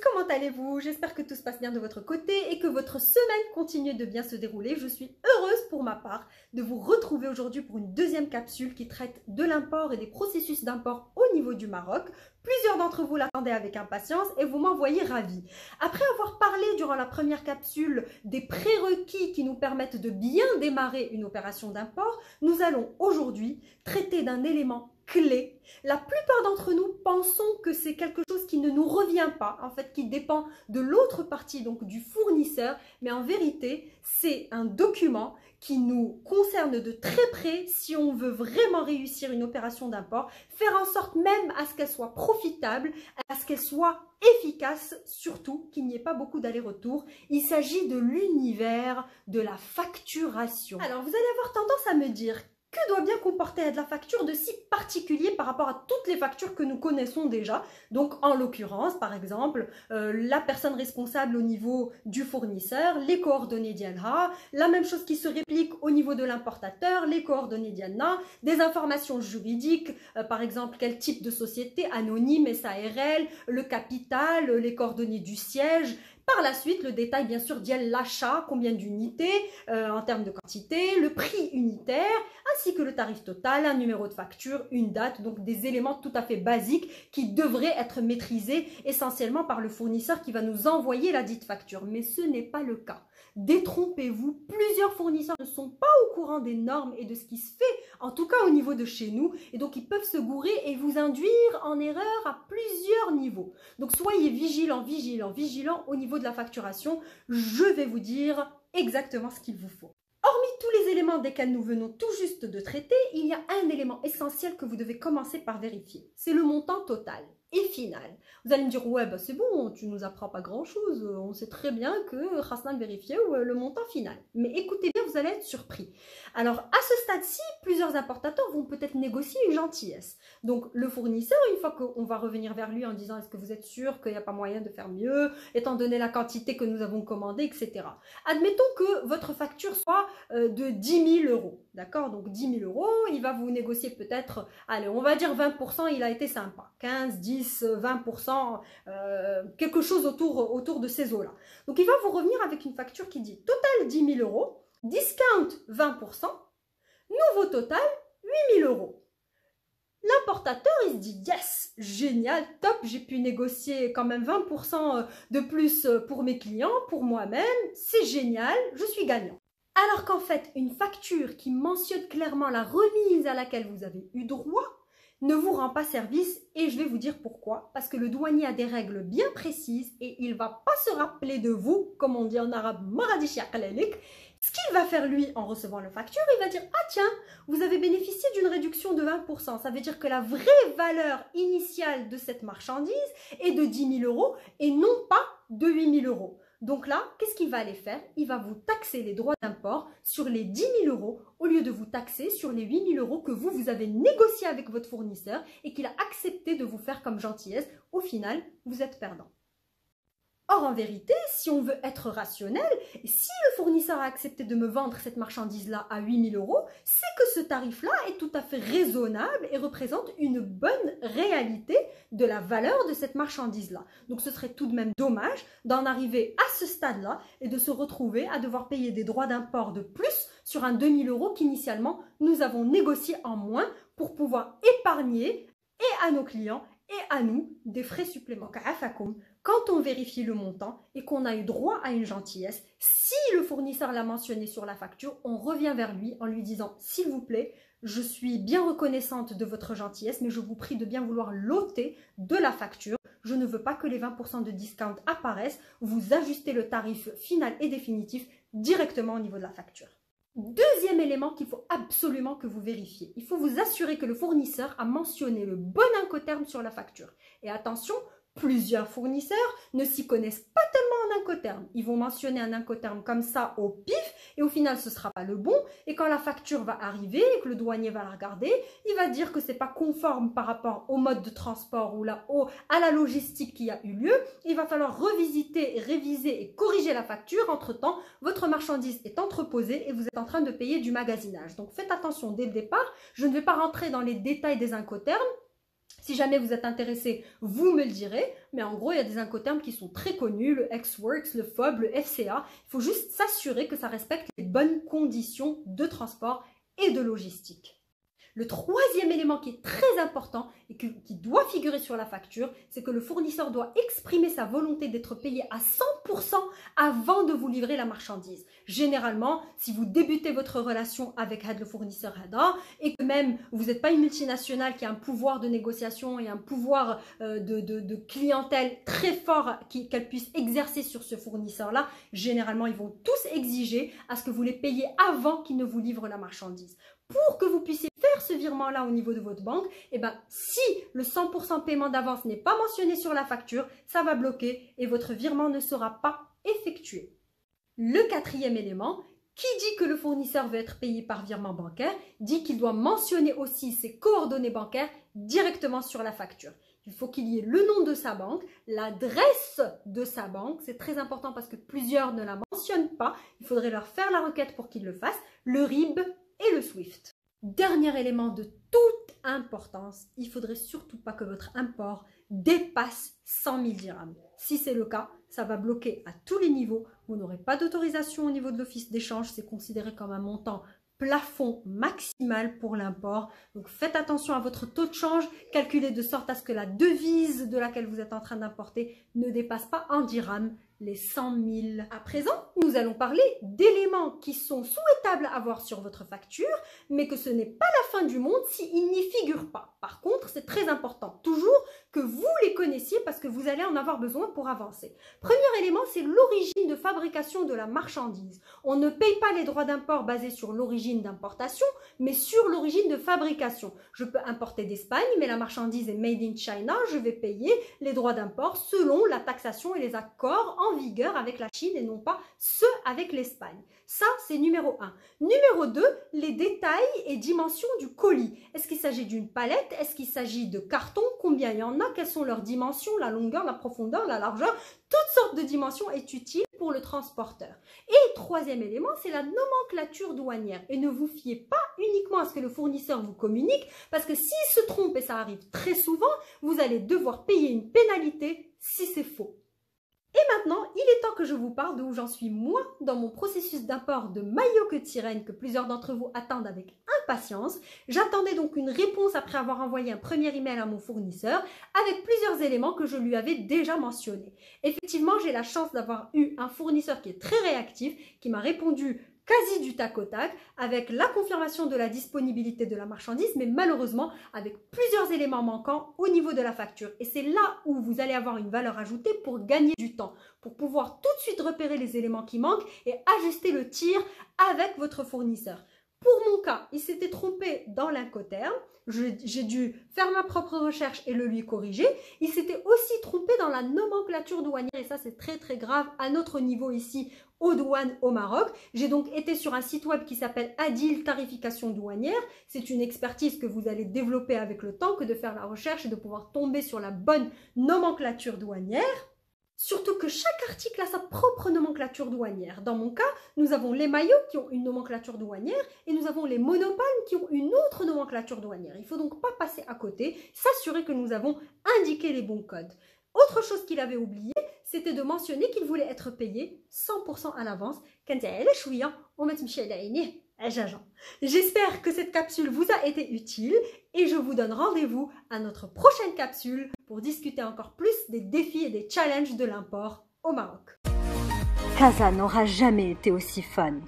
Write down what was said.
comment allez-vous? J'espère que tout se passe bien de votre côté et que votre semaine continue de bien se dérouler. Je suis heureuse pour ma part de vous retrouver aujourd'hui pour une deuxième capsule qui traite de l'import et des processus d'import au niveau du Maroc. Plusieurs d'entre vous l'attendaient avec impatience et vous m'envoyez ravi. Après avoir parlé durant la première capsule des prérequis qui nous permettent de bien démarrer une opération d'import, nous allons aujourd'hui traiter d'un élément clé. La plupart d'entre nous pensons que c'est quelque chose qui ne nous revient pas, en fait, qui dépend de l'autre partie, donc du fournisseur, mais en vérité, c'est un document qui nous concerne de très près si on veut vraiment réussir une opération d'import, faire en sorte même à ce qu'elle soit profitable, à ce qu'elle soit efficace, surtout qu'il n'y ait pas beaucoup d'aller-retour. Il s'agit de l'univers de la facturation. Alors, vous allez avoir tendance à me dire: que doit bien comporter de la facture de si particulier par rapport à toutes les factures que nous connaissons déjà? Donc, en l'occurrence, par exemple, la personne responsable au niveau du fournisseur, les coordonnées d'IANA, la même chose qui se réplique au niveau de l'importateur, les coordonnées d'IANA, des informations juridiques, par exemple, quel type de société, anonyme, SARL, le capital, les coordonnées du siège. Par la suite, le détail, bien sûr, d'IA l'achat, combien d'unités en termes de quantité, le prix unitaire, ainsi que le tarif total, un numéro de facture, une date, donc des éléments tout à fait basiques qui devraient être maîtrisés essentiellement par le fournisseur qui va nous envoyer la dite facture. Mais ce n'est pas le cas. Détrompez-vous, plusieurs fournisseurs ne sont pas au courant des normes et de ce qui se fait, en tout cas au niveau de chez nous, et donc ils peuvent se gourer et vous induire en erreur à plusieurs niveaux. Donc soyez vigilants au niveau de la facturation. Je vais vous dire exactement ce qu'il vous faut. Hormis tous les éléments desquels nous venons tout juste de traiter, il y a un élément essentiel que vous devez commencer par vérifier. C'est le montant total et final. Vous allez me dire: ouais, bah c'est bon, tu nous apprends pas grand chose, on sait très bien que Hassan vérifiait le montant final. Mais écoutez bien, vous allez être surpris. Alors à ce stade-ci, plusieurs importateurs vont peut-être négocier une gentillesse. Donc le fournisseur, une fois qu'on va revenir vers lui en disant: est-ce que vous êtes sûr qu'il n'y a pas moyen de faire mieux, étant donné la quantité que nous avons commandée, etc. Admettons que votre facture soit de 10 000 euros. D'accord? Donc 10 000 euros, il va vous négocier peut-être, allez, on va dire 20%, il a été sympa. 15, 10, 20%, quelque chose autour de ces eaux-là. Donc il va vous revenir avec une facture qui dit total 10 000 euros, discount 20%, nouveau total 8 000 euros. L'importateur, il se dit: yes, génial, top, j'ai pu négocier quand même 20% de plus pour mes clients, pour moi-même, c'est génial, je suis gagnant. Alors qu'en fait, une facture qui mentionne clairement la remise à laquelle vous avez eu droit ne vous rend pas service, et je vais vous dire pourquoi. Parce que le douanier a des règles bien précises et il ne va pas se rappeler de vous, comme on dit en arabe, maradish yaqlalik. Ce qu'il va faire lui en recevant la facture, il va dire: ah tiens, vous avez bénéficié d'une réduction de 20%. Ça veut dire que la vraie valeur initiale de cette marchandise est de 10 000 euros et non pas de 8 000 euros. Donc là, qu'est-ce qu'il va aller faire? Il va vous taxer les droits d'import sur les 10 000 euros au lieu de vous taxer sur les 8 000 euros que vous avez négocié avec votre fournisseur et qu'il a accepté de vous faire comme gentillesse. Au final, vous êtes perdant. Or, en vérité, si on veut être rationnel, si le fournisseur a accepté de me vendre cette marchandise-là à 8 000 euros, c'est que ce tarif-là est tout à fait raisonnable et représente une bonne réalité de la valeur de cette marchandise-là. Donc, ce serait tout de même dommage d'en arriver à ce stade-là et de se retrouver à devoir payer des droits d'import de plus sur un 2 000 euros qu'initialement nous avons négocié en moins pour pouvoir épargner et à nos clients et à nous des frais supplémentaires. Quand on vérifie le montant et qu'on a eu droit à une gentillesse, si le fournisseur l'a mentionné sur la facture, on revient vers lui en lui disant: s'il vous plaît, je suis bien reconnaissante de votre gentillesse, mais je vous prie de bien vouloir l'ôter de la facture. Je ne veux pas que les 20% de discount apparaissent. Vous ajustez le tarif final et définitif directement au niveau de la facture. Deuxième élément qu'il faut absolument que vous vérifiez. Il faut vous assurer que le fournisseur a mentionné le bon incoterm sur la facture. Et attention, plusieurs fournisseurs ne s'y connaissent pas tellement en incoterm. Ils vont mentionner un incoterm comme ça au pif et au final ce ne sera pas le bon. Et quand la facture va arriver et que le douanier va la regarder, il va dire que ce n'est pas conforme par rapport au mode de transport ou à la logistique qui a eu lieu. Il va falloir revisiter, réviser et corriger la facture. Entre-temps, votre marchandise est entreposée et vous êtes en train de payer du magasinage. Donc faites attention dès le départ. Je ne vais pas rentrer dans les détails des incoterms. Si jamais vous êtes intéressé, vous me le direz, mais en gros, il y a des incoterms qui sont très connus, le Ex-Works, le FOB, le FCA. Il faut juste s'assurer que ça respecte les bonnes conditions de transport et de logistique. Le troisième élément qui est très important et qui doit figurer sur la facture, c'est que le fournisseur doit exprimer sa volonté d'être payé à 100% avant de vous livrer la marchandise. Généralement, si vous débutez votre relation avec le fournisseur Hada et que même vous n'êtes pas une multinationale qui a un pouvoir de négociation et un pouvoir de clientèle très fort qu'elle puisse exercer sur ce fournisseur-là, généralement, ils vont tous exiger à ce que vous les payiez avant qu'ils ne vous livrent la marchandise. Pour que vous puissiez faire ce virement-là au niveau de votre banque, eh ben, si le 100% paiement d'avance n'est pas mentionné sur la facture, ça va bloquer et votre virement ne sera pas effectué. Le quatrième élément, qui dit que le fournisseur veut être payé par virement bancaire, dit qu'il doit mentionner aussi ses coordonnées bancaires directement sur la facture. Il faut qu'il y ait le nom de sa banque, l'adresse de sa banque, c'est très important parce que plusieurs ne la mentionnent pas, il faudrait leur faire la requête pour qu'ils le fassent, le RIB et le SWIFT. Dernier élément de toute importance, il ne faudrait surtout pas que votre import dépasse 100 000 dirhams. Si c'est le cas, ça va bloquer à tous les niveaux. Vous n'aurez pas d'autorisation au niveau de l'office d'échange, c'est considéré comme un montant plafond maximal pour l'import. Donc faites attention à votre taux de change, calculez de sorte à ce que la devise de laquelle vous êtes en train d'importer ne dépasse pas en dirhams les 100 000. À présent, nous allons parler d'éléments qui sont souhaitables à avoir sur votre facture, mais que ce n'est pas la fin du monde s'ils n'y figurent pas. Par contre, c'est très important toujours que vous les connaissiez parce que vous allez en avoir besoin pour avancer. Premier élément, c'est l'origine de fabrication de la marchandise. On ne paye pas les droits d'import basés sur l'origine d'importation, mais sur l'origine de fabrication. Je peux importer d'Espagne, mais la marchandise est made in China, je vais payer les droits d'import selon la taxation et les accords en vigueur avec la Chine et non pas ceux avec l'Espagne. Ça, c'est numéro 1. Numéro 2, les détails et dimensions du colis. Est-ce qu'il s'agit d'une palette? Est-ce qu'il s'agit de carton? Combien il y en a? Quelles sont leurs dimensions? La longueur, la profondeur, la largeur? Toutes sortes de dimensions est utile pour le transporteur. Et troisième élément, c'est la nomenclature douanière. Et ne vous fiez pas uniquement à ce que le fournisseur vous communique, parce que s'il se trompe, et ça arrive très souvent, vous allez devoir payer une pénalité si c'est faux. Et maintenant, il est temps que je vous parle d'où j'en suis moi dans mon processus d'import de maillot queue de sirène que plusieurs d'entre vous attendent avec impatience. J'attendais donc une réponse après avoir envoyé un premier email à mon fournisseur avec plusieurs éléments que je lui avais déjà mentionnés. Effectivement, j'ai la chance d'avoir eu un fournisseur qui est très réactif, qui m'a répondu quasi du tac au tac, avec la confirmation de la disponibilité de la marchandise, mais malheureusement avec plusieurs éléments manquants au niveau de la facture. Et c'est là où vous allez avoir une valeur ajoutée pour gagner du temps, pour pouvoir tout de suite repérer les éléments qui manquent et ajuster le tir avec votre fournisseur. Pour mon cas, il s'était trompé dans l'incoterm. J'ai dû faire ma propre recherche et le lui corriger. Il s'était aussi trompé dans la nomenclature douanière et ça c'est très très grave à notre niveau ici aux douanes au Maroc. J'ai donc été sur un site web qui s'appelle Adil Tarification Douanière. C'est une expertise que vous allez développer avec le temps que de faire la recherche et de pouvoir tomber sur la bonne nomenclature douanière. Surtout que chaque article a sa propre nomenclature douanière. Dans mon cas, nous avons les maillots qui ont une nomenclature douanière et nous avons les monopalmes qui ont une autre nomenclature douanière. Il ne faut donc pas passer à côté, s'assurer que nous avons indiqué les bons codes. Autre chose qu'il avait oublié, c'était de mentionner qu'il voulait être payé 100% à l'avance. J'espère que cette capsule vous a été utile et je vous donne rendez-vous à notre prochaine capsule pour discuter encore plus des défis et des challenges de l'import au Maroc. Casa n'aura jamais été aussi fun.